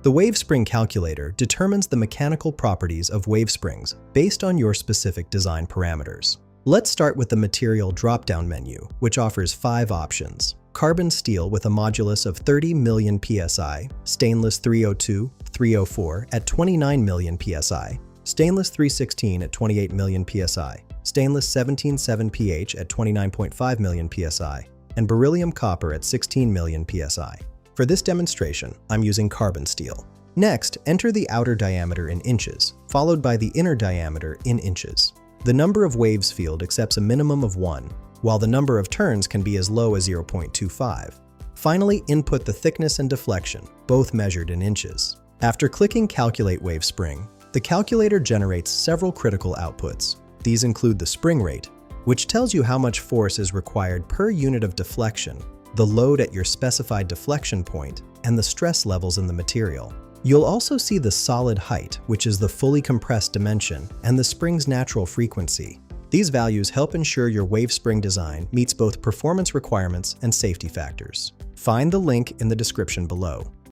The wave spring calculator determines the mechanical properties of wave springs based on your specific design parameters. Let's start with the material drop-down menu, which offers 5 options. Carbon steel with a modulus of 30 million psi, stainless 302/304 at 29 million psi, stainless 316 at 28 million psi, stainless 17.7 pH at 29.5 million psi, and beryllium copper at 16 million psi. For this demonstration, I'm using carbon steel. Next, enter the outer diameter in inches, followed by the inner diameter in inches. The number of waves field accepts a minimum of 1, while the number of turns can be as low as 0.25. Finally, input the thickness and deflection, both measured in inches. After clicking Calculate Wave Spring, the calculator generates several critical outputs. These include the spring rate, which tells you how much force is required per unit of deflection, the load at your specified deflection point, and the stress levels in the material. You'll also see the solid height, which is the fully compressed dimension, and the spring's natural frequency. These values help ensure your wave spring design meets both performance requirements and safety factors. Find the link in the description below.